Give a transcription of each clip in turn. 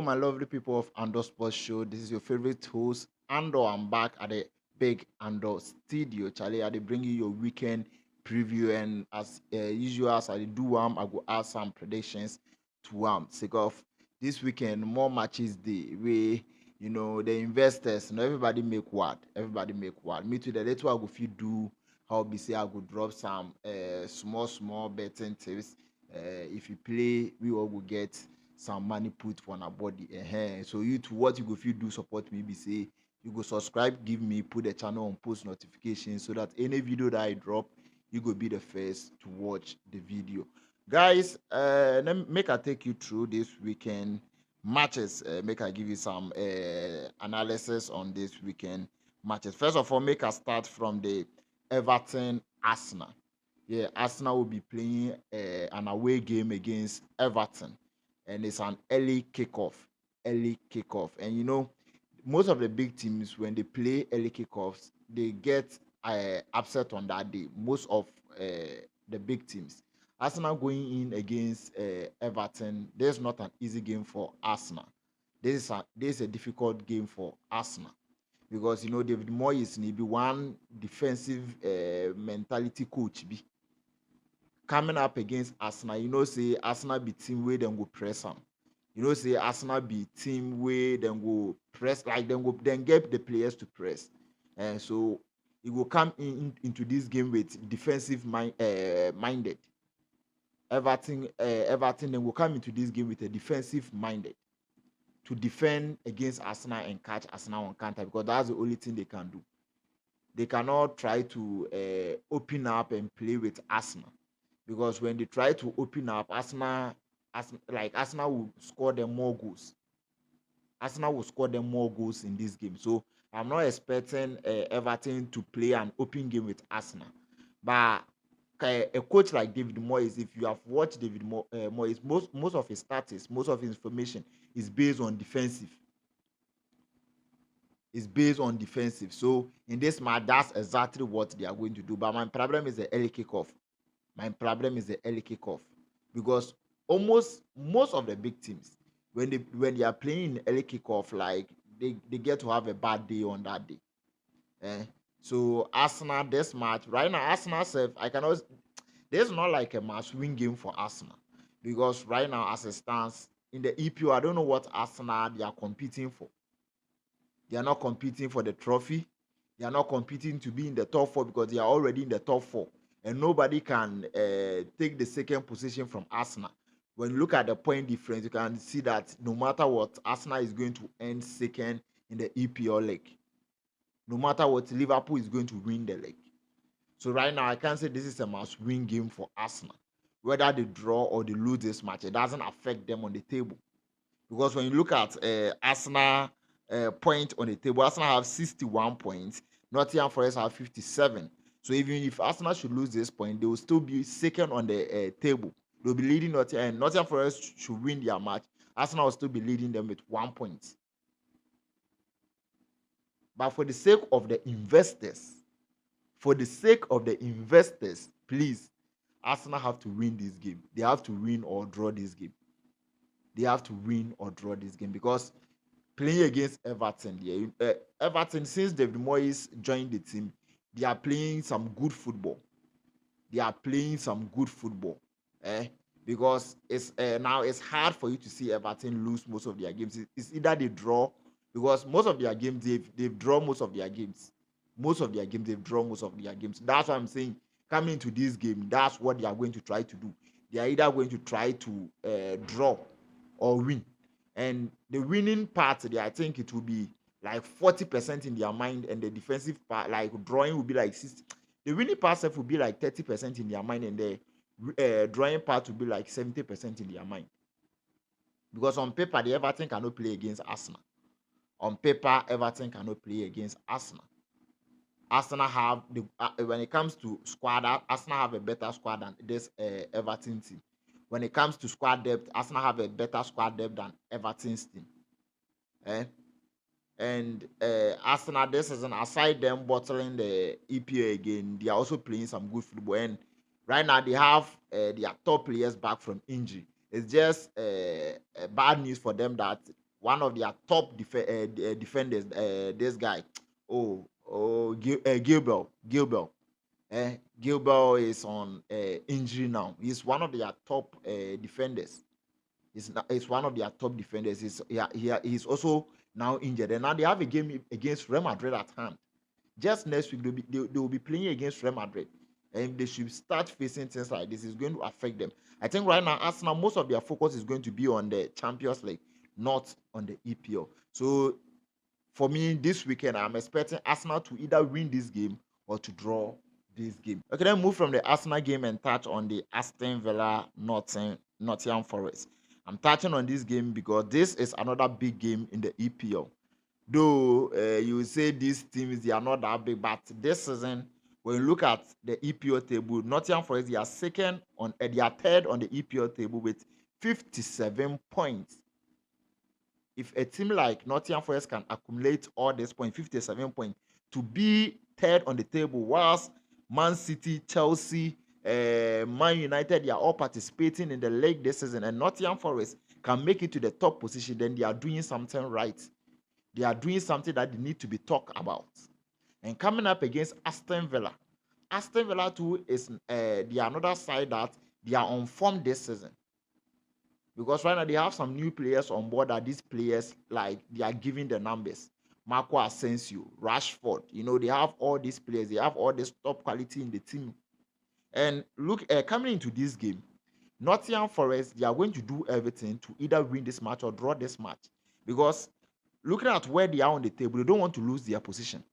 my lovely people of Andor Sports Show. This is your favorite host, Andor. I'm back at the big Andor studio. Charlie, I dey bring you your weekend preview, and as usual, as I dey do I go add some predictions to sake of this weekend. More matches day. The investors, everybody make what? Everybody make what? Me too. The later I go fit do how be say I go drop some small betting tips. If you play, we all will get some money put for our body. So you to what you go if you do support me, be say you go subscribe, give me, put the channel on post notifications so that any video that I drop, you go be the first to watch the video. Guys, make I take you through this weekend matches. Make I give you some analysis on this weekend matches. First of all, make I start from the Everton Arsenal. Yeah, Arsenal will be playing an away game against Everton, and it's an early kickoff. Early kickoff, and most of the big teams when they play early kickoffs, they get upset on that day. Most of the big teams. Arsenal going in against Everton. There's not an easy game for Arsenal. This is a difficult game for Arsenal because David Moyes need be one defensive mentality coach be coming up against Arsenal. Say Arsenal be team where them go press them. Say Arsenal be team where them go press like them go then get the players to press, and so he will come into this game with defensive minded. Everton then will come into this game with a defensive minded to defend against Arsenal and catch Arsenal on counter because that's the only thing they can do. They cannot try to open up and play with Arsenal because when they try to open up, Arsenal will score them more goals. Arsenal will score them more goals in this game. So I'm not expecting Everton to play an open game with Arsenal. But a coach like David Moyes, if you have watched David Moyes, most of his statistics, most of his information is based on defensive. It's based on defensive. So in this match, that's exactly what they are going to do. But my problem is the early kickoff. My problem is the early kickoff because almost most of the big teams when they are playing early kickoff, like they get to have a bad day on that day. So Arsenal, this match right now, Arsenal self, I cannot. There's not like a must-win game for Arsenal because right now, as it stands in the EPO, I don't know what Arsenal they are competing for. They are not competing for the trophy. They are not competing to be in the top four because they are already in the top four, and nobody can take the second position from Arsenal. When you look at the point difference, you can see that no matter what, Arsenal is going to end second in the EPL league. No matter what, Liverpool is going to win the league. So right now, I can't say this is a must-win game for Arsenal. Whether they draw or they lose this match, it doesn't affect them on the table. Because when you look at Arsenal point on the table, Arsenal have 61 points. Nottingham Forest have 57. So even if Arsenal should lose this point, they will still be second on the table. They'll be leading Nottingham. And Nottingham Forest should win their match. Arsenal will still be leading them with 1 point. But for the sake of the investors, please, Arsenal have to win this game. They have to win or draw this game. They have to win or draw this game because playing against Everton, Everton, since David Moyes joined the team, they are playing some good football. Because it's now it's hard for you to see Everton lose most of their games. It's either they draw because most of their games they've drawn most of their games. They've drawn most of their games. That's why I'm saying coming into this game, that's what they are going to try to do. They are either going to try to draw or win. And the winning part, I think it will be like 40% in their mind, and the defensive part, like drawing, will be like 60. The winning part will be like 30% in their mind, and the drawing part will be like 70% in their mind. Because on paper, the Everton cannot play against Arsenal. Arsenal have when it comes to squad, Arsenal have a better squad than this Everton team. When it comes to squad depth, Arsenal have a better squad depth than Everton's team. And Arsenal this season, aside them bottling the EPA again, they are also playing some good football. And right now they have their top players back from injury. It's just bad news for them that one of their top defenders. This guy, Gilbert. Gilbert is on injury now. He's one of their top defenders. He's one of their top defenders. He's also now injured, and now they have a game against Real Madrid at hand. Just next week, they will be playing against Real Madrid. And if they should start facing things like this, it's going to affect them. I think right now, Arsenal, most of their focus is going to be on the Champions League, not on the EPL. So for me, this weekend, I'm expecting Arsenal to either win this game or to draw this game. Okay, then move from the Arsenal game and touch on the Aston Villa Nottingham Forest. I'm touching on this game because this is another big game in the EPL. Though you say these teams, they are not that big, but this season, when you look at the EPL table, Nottingham Forest, they are they are third on the EPL table with 57 points. If a team like Nottingham Forest can accumulate all these points, 57 points, to be third on the table, whilst Man City, Chelsea, Man United, they are all participating in the league this season, and Nottingham Forest can make it to the top position, then they are doing something right. They are doing something that they need to be talked about. And coming up against Aston Villa too is the another side that they are on form this season. Because right now they have some new players on board that these players, like, they are giving the numbers. Marco Asensio, Rashford, they have all these players. They have all this top quality in the team. And look, coming into this game, Nottingham Forest, they are going to do everything to either win this match or draw this match. Because looking at where they are on the table, they don't want to lose their position.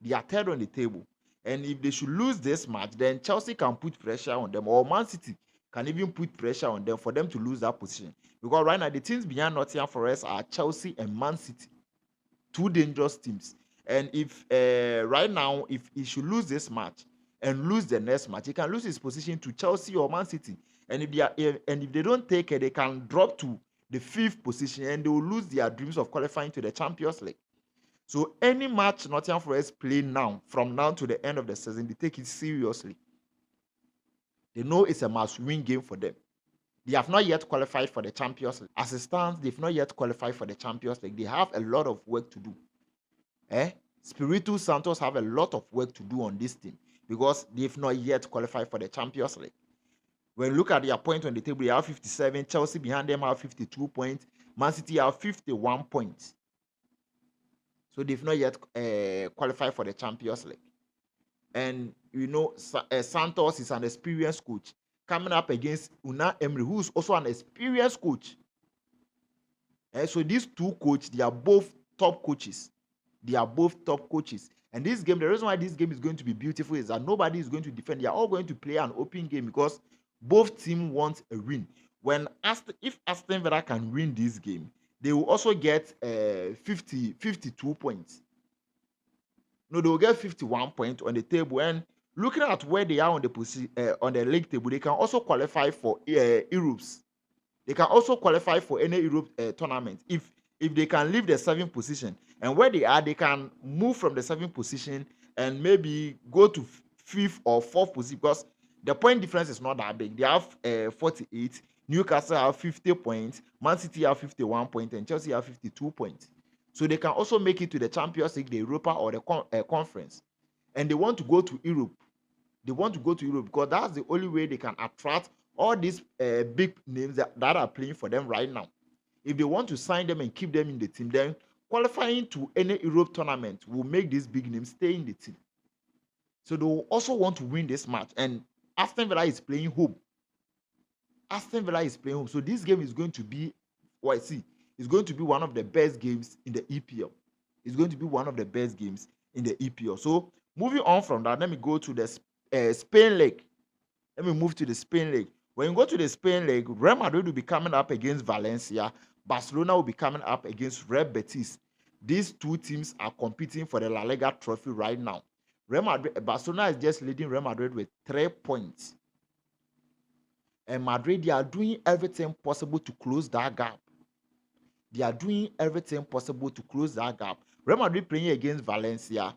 They are third on the table. And if they should lose this match, then Chelsea can put pressure on them, or Man City can even put pressure on them for them to lose that position. Because right now, the teams behind Nottingham Forest are Chelsea and Man City. Two dangerous teams. And if right now, if he should lose this match and lose the next match, he can lose his position to Chelsea or Man City. And if they don't take it, they can drop to the 5th position and they will lose their dreams of qualifying to the Champions League. So any match Nottingham Forest play now, from now to the end of the season, they take it seriously. They know it's a must-win game for them. They have not yet qualified for the Champions League. As it stands, they've not yet qualified for the Champions League. They have a lot of work to do. Espirito Santos have a lot of work to do on this team because they've not yet qualified for the Champions League. When you look at their points on the table, they have 57. Chelsea behind them have 52 points. Man City have 51 points. So they've not yet qualified for the Champions League. And Santos is an experienced coach coming up against Unai Emery, who is also an experienced coach. So these two coaches, they are both top coaches. And this game, the reason why this game is going to be beautiful is that nobody is going to defend. They are all going to play an open game because both teams want a win. If Aston Villa can win this game, they will also get 52 points. No, they will get 51 points on the table. And looking at where they are on the league table, they can also qualify for Europes. They can also qualify for any Europe tournament if they can leave the 7th position. And where they are, they can move from the 7th position and maybe go to 5th or 4th position because the point difference is not that big. They have 48. Newcastle have 50 points. Man City have 51 points. And Chelsea have 52 points. So they can also make it to the Champions League, the Europa, or the conference. And they want to go to Europe. They want to go to Europe because that's the only way they can attract all these big names that are playing for them right now. If they want to sign them and keep them in the team, then qualifying to any Europe tournament will make these big names stay in the team. So they will also want to win this match. And Aston Villa is playing home. So this game is going to be, it's going to be one of the best games in the EPL. So moving on from that, let me go to the Spain League. When you go to the Spain League, Real Madrid will be coming up against Valencia. Barcelona will be coming up against Real Betis. These two teams are competing for the La Liga trophy right now. Barcelona is just leading Real Madrid with 3 points. And Madrid, they are doing everything possible to close that gap. Real Madrid playing against Valencia.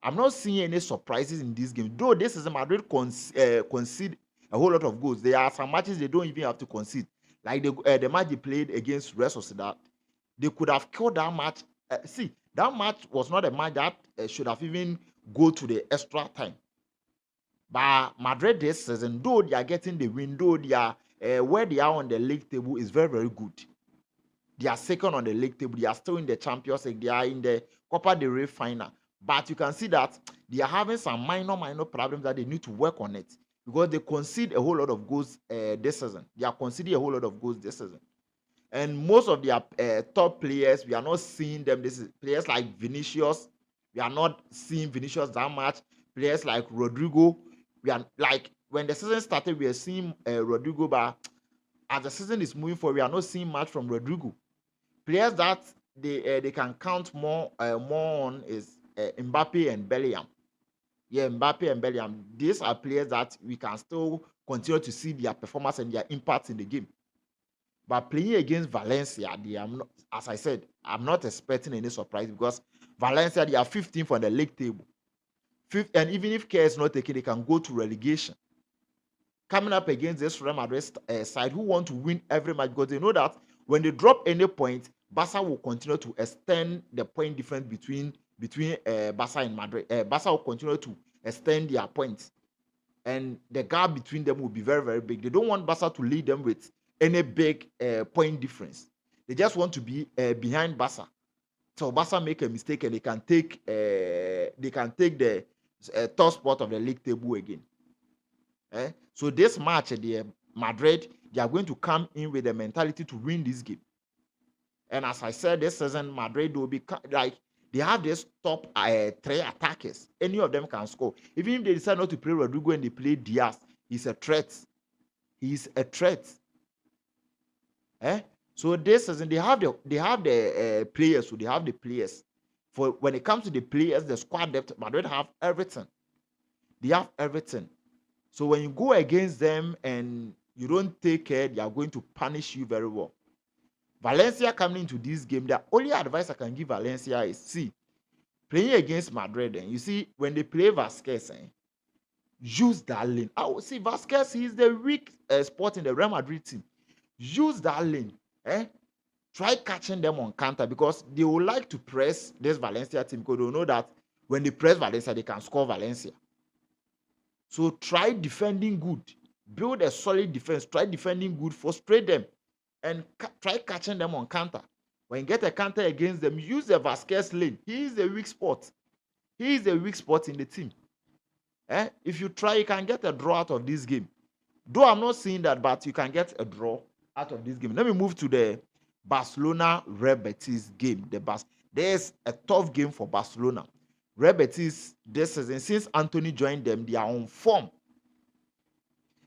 I'm not seeing any surprises in this game. Though this is Madrid concede a whole lot of goals. There are some matches they don't even have to concede. Like the match they played against Real Sociedad. They could have killed that match. See, that match was not a match that should have even go to the extra time. But Madrid this season, though they are getting the win, though they are where they are on the league table is very, very good. They are second on the league table. They are still in the Champions League. They are in the Copa del Rey final. But you can see that they are having some minor problems that they need to work on it because they concede a whole lot of goals this season. They are conceding a whole lot of goals this season. And most of their top players, we are not seeing them. This is players like Vinicius. We are not seeing Vinicius that much. Players like Rodrigo. We are like when the season started, we are seeing Rodrigo, but as the season is moving forward, we are not seeing much from Rodrigo. Players that they can count more on is Mbappe and Bellingham. Yeah, Mbappe and Bellingham. These are players that we can still continue to see their performance and their impact in the game. But playing against Valencia, not, as I said, I'm not expecting any surprise because Valencia, they are 15th on the league table. And even if care is not taken, they can go to relegation. Coming up against this Real Madrid side who want to win every match because they know that when they drop any point, Barca will continue to extend the point difference between Barca and Madrid. Barca will continue to extend their points, and the gap between them will be very, very big. They don't want Barca to lead them with any big point difference. They just want to be behind Barca. So Barca make a mistake and they can take the top spot of the league table again. So this match, the Madrid, they are going to come in with the mentality to win this game. And as I said, this season, Madrid will be like, they have this top 3 attackers. Any of them can score. Even if they decide not to play Rodrigo and they play Diaz, he's a threat. He's a threat. So this season, they have the players. So they have the players. For when it comes to the players, the squad depth, Madrid have everything. They have everything. So when you go against them and you don't take care, they are going to punish you very well. Valencia coming into this game, the only advice I can give Valencia is, see, playing against Madrid, and you see, when they play Vasquez, use that lane. I will see Vasquez, he is the weak spot in the Real Madrid team. Use that lane. Try catching them on counter because they would like to press this Valencia team because they know that when they press Valencia, they can score Valencia. So try defending good. Build a solid defense. Try defending good. Frustrate them. And try catching them on counter. When you get a counter against them, use the Vasquez lane. He is a weak spot. He is a weak spot in the team. If you try, you can get a draw out of this game. Though I'm not saying that, but you can get a draw out of this game. Let me move to the Barcelona-Real Betis game. There's a tough game for Barcelona. Real Betis this season, since Anthony joined them, they are on form.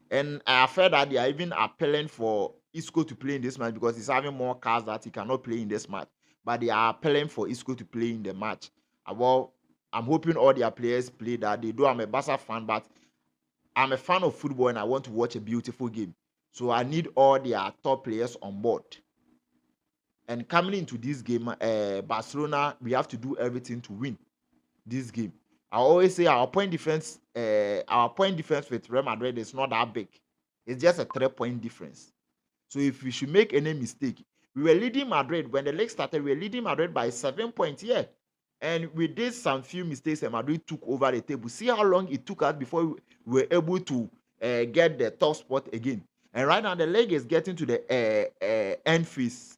And I have heard that they are even appealing for Isco to play in this match because he's having more cards that he cannot play in this match. But they are appealing for Isco to play in the match. Well, I'm hoping all their players play that. They do. I'm a Barca fan, but I'm a fan of football and I want to watch a beautiful game. So I need all their top players on board. And coming into this game, Barcelona, we have to do everything to win this game. I always say our point difference with Real Madrid is not that big. It's just a 3-point difference. So if we should make any mistake, we were leading Madrid when the league started. We were leading Madrid by 7 points here, and we did some few mistakes, and Madrid took over the table. See how long it took us before we were able to get the top spot again. And right now the league is getting to the end phase.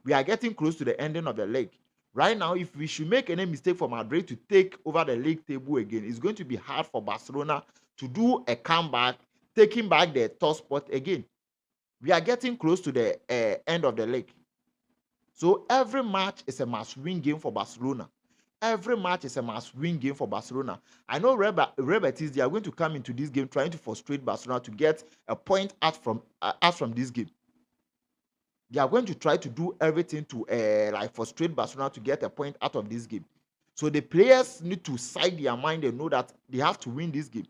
We are getting close to the ending of the league. Right now, if we should make any mistake for Madrid to take over the league table again, it's going to be hard for Barcelona to do a comeback, taking back the top spot again. We are getting close to the end of the league. So every match is a must-win game for Barcelona. Every match is a must-win game for Barcelona. I know Real Betis, they are going to come into this game trying to frustrate Barcelona to get a point out from this game. They are going to try to do everything to frustrate Barcelona to get a point out of this game. So the players need to side their mind and know that they have to win this game.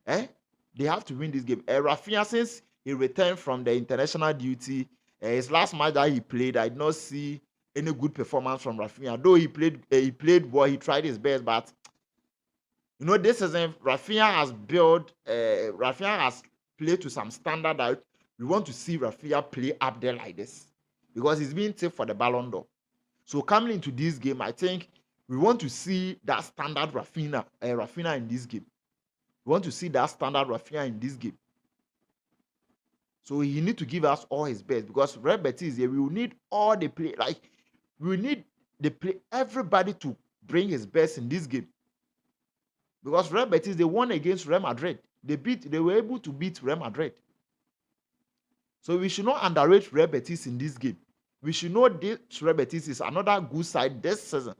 They have to win this game. Rafinha, since he returned from the international duty, his last match that he played, I did not see any good performance from Rafinha. Though he played well, he tried his best, but this season Rafinha has played to some standard that we want to see Rafinha play up there like this. because he's being tipped for the Ballon d'Or. So coming into this game, I think we want to see that standard Rafinha in this game. We want to see that standard Rafinha in this game. So he need to give us all his best, because Real Betis, we will need all the play. Like, we need the play, everybody to bring his best in this game. Because Real Betis, they won against Real Madrid. They were able to beat Real Madrid. So we should not underrate Real Betis in this game. We should know this Real Betis is another good side this season.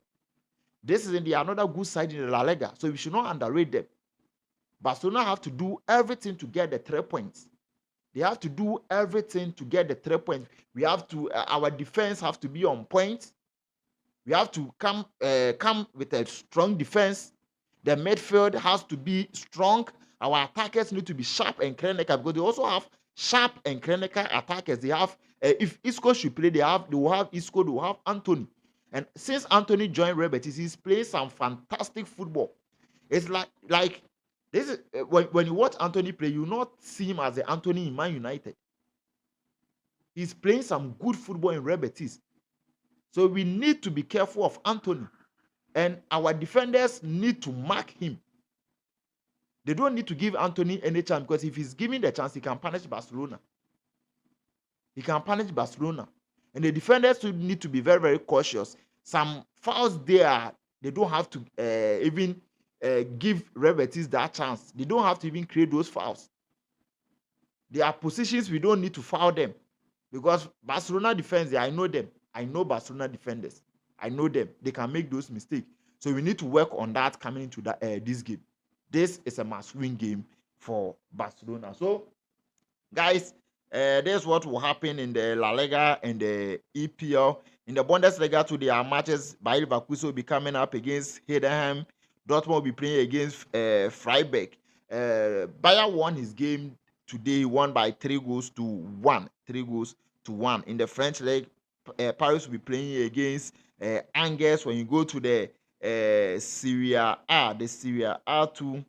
This season, they are another good side in the La Liga. So we should not underrate them. Barcelona have to do everything to get the 3 points. They have to do everything to get the 3 points. We have to, our defense have to be on point. We have to come with a strong defense. The midfield has to be strong. Our attackers need to be sharp and clinical, because they also have sharp and clinical attackers. They have, if Isco should play, they will have Isco, they will have Anthony. And since Anthony joined Real Betis, he's playing some fantastic football. It's like this is when you watch Anthony play, you not see him as the Anthony in Man United. He's playing some good football in Real Betis. So we need to be careful of Anthony, and our defenders need to mark him. They don't need to give Anthony any chance, because if he's given the chance, he can punish Barcelona. He can punish Barcelona. And the defenders need to be very, very cautious. Some fouls there, they don't have to even give Real Betis that chance. They don't have to even create those fouls. There are positions we don't need to foul them, because Barcelona defense, I know them. I know Barcelona defenders. I know them. They can make those mistakes. So we need to work on that coming into this game. This is a must-win game for Barcelona. So, guys, this is what will happen in the La Liga and the EPL. In the Bundesliga today, our matches, Bayer Leverkusen will be coming up against Heidenheim. Dortmund will be playing against Freiburg. Bayer won his game today, won by 3-1. 3-1. In the French league, Paris will be playing against Angers. When you go to the Serie A2,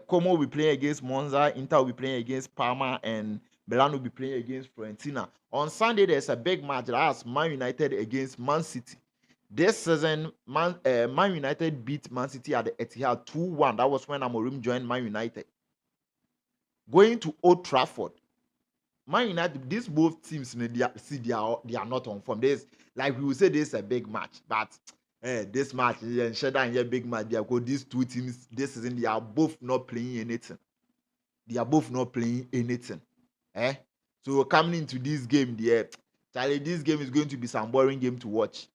Como will be playing against Monza, Inter will be playing against Parma, and Milan will be playing against Fiorentina. On Sunday, there's a big match. That's Man United against Man City. This season, Man United beat Man City at the Etihad 2-1. That was when Amorim joined Man United. Going to Old Trafford, Man United, these both teams, they are not on form. Like we will say, this is a big match, but this match, a big match, because these two teams this season, they are both not playing anything. So coming into this game, Charlie, this game is going to be some boring game to watch.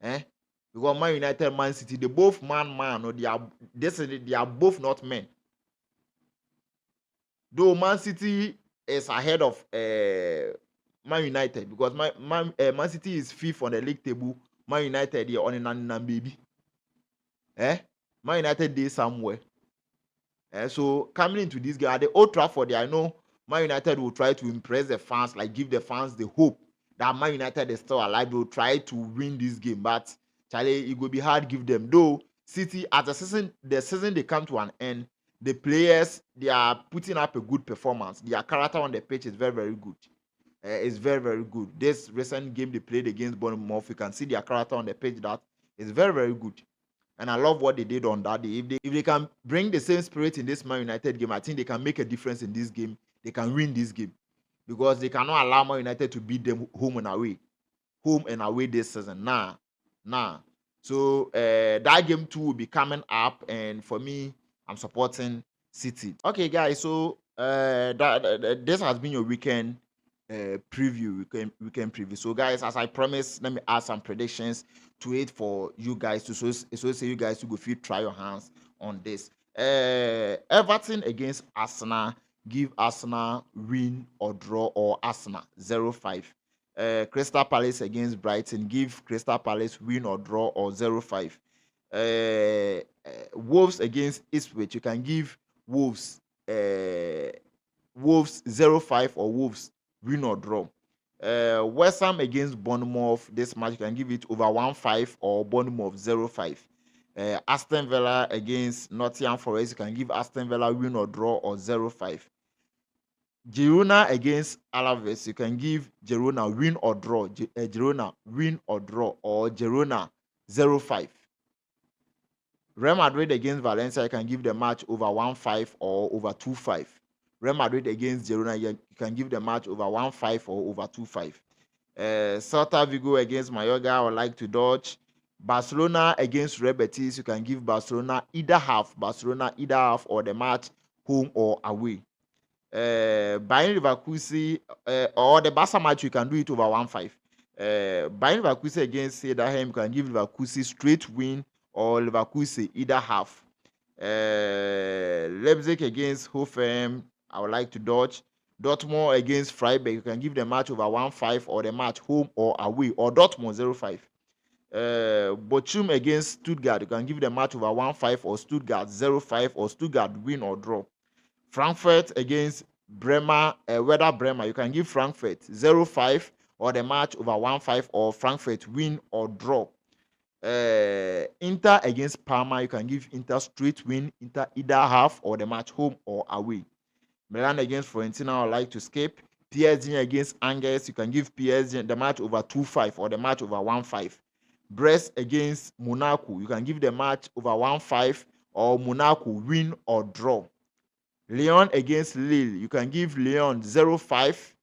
Because Man United, Man City, they both man, or they are both not men. Though Man City is ahead of Man United, because Man City is fifth on the league table. Man United, they are on a nan baby. Man United, they somewhere. So coming into this game at the Old Trafford, I know Man United will try to impress the fans, like give the fans the hope that Man United is still alive. They will try to win this game, but Charlie, it will be hard to give them. Though City, as the season they come to an end, the players, they are putting up a good performance. Their character on the pitch is very, very good. It's very, very good. This recent game they played against Bournemouth, you can see their character on the pitch. That is very, very good. And I love what they did on that day. If they can bring the same spirit in this Man United game, I think they can make a difference in this game. They can win this game, because they cannot allow Man United to beat them home and away this season. Nah. So that game too will be coming up, and for me, I'm supporting City. Okay, guys. So this has been your weekend preview. Weekend preview. So, guys, as I promised, let me add some predictions to it for you guys to so say you guys to go feel try your hands on this. Everton against Arsenal. Give Arsenal win or draw, or Arsenal 0-5. Crystal Palace against Brighton. Give Crystal Palace win or draw, or 0-5. Wolves against Ipswich. You can give Wolves 0-5, or Wolves win or draw. West Ham against Bournemouth. This match you can give it over 1-5, or Bournemouth 0-5. Aston Villa against Nottingham Forest. You can give Aston Villa win or draw, or 0-5. Girona against Alaves, you can give Girona win or draw. Girona win or draw, or Girona 0-5. Real Madrid against Valencia, you can give the match over 1-5 or over 2-5. Real Madrid against Girona, you can give the match over 1-5 or over 2-5. Celta Vigo against Mallorca, I would like to dodge. Barcelona against Real Betis, you can give Barcelona either half, or the match home or away. Bayern Leverkusen or the Barca match, you can do it over 1-5. Bayern Leverkusen against Heidenheim, you can give Leverkusen straight win or Leverkusen either half. Leipzig against Hoffenheim, I would like to dodge. Dortmund against Freiburg, you can give the match over 1-5 or the match home or away, or Dortmund 0-5. Bochum against Stuttgart, you can give the match over 1-5 or Stuttgart 0-5 or Stuttgart win or draw. Frankfurt against Bremer, Werder Bremer, you can give Frankfurt 0-5 or the match over 1-5 or Frankfurt win or draw. Inter against Parma, you can give Inter straight win, Inter either half or the match home or away. Milan against Fiorentina, I would like to skip. PSG against Angers, you can give PSG the match over 2-5 or the match over 1-5. Brest against Monaco, you can give the match over 1-5 or Monaco win or draw. Lyon against Lille, you can give Lyon 0-5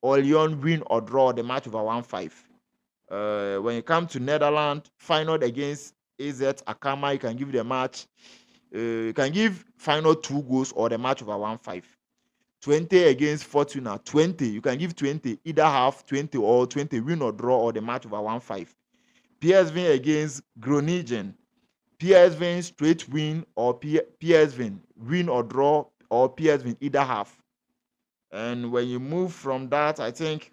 or Lyon win or draw the match over 1-5. When you come to Netherlands, Feyenoord against AZ Akama, you can give the match. You can give Feyenoord 2 goals or the match over 1-5. 20 against Fortuna, 20. You can give 20 either half, 20 or 20 win or draw or the match over 1-5. PSV against Groningen, PSV straight win or PSV win or draw or PSV either half. And when you move from that, I think,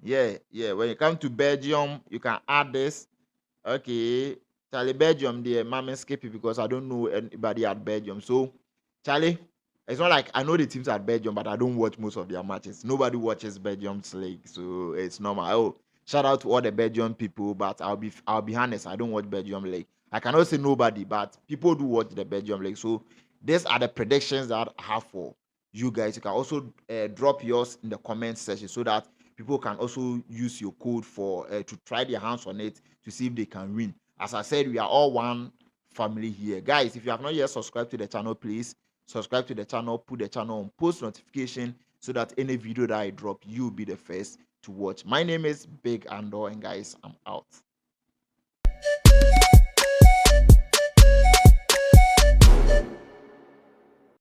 when you come to Belgium, you can add this. Okay, Charlie, Belgium, the mama skip it because I don't know anybody at Belgium. So, Charlie, it's not like I know the teams at Belgium, but I don't watch most of their matches. Nobody watches Belgium's league, so it's normal. Oh, shout out to all the Belgium people, but I'll be honest, I don't watch Belgium league. I cannot say nobody, but people do watch the Belgium league. So these are the predictions that I have for you guys. You can also drop yours in the comment section so that people can also use your code for to try their hands on it to see if they can win. As I said, we are all one family here. Guys, if you have not yet subscribed to the channel, please subscribe to the channel, put the channel on post notification so that any video that I drop, you'll be the first to watch. My name is Big Andor, and guys, I'm out.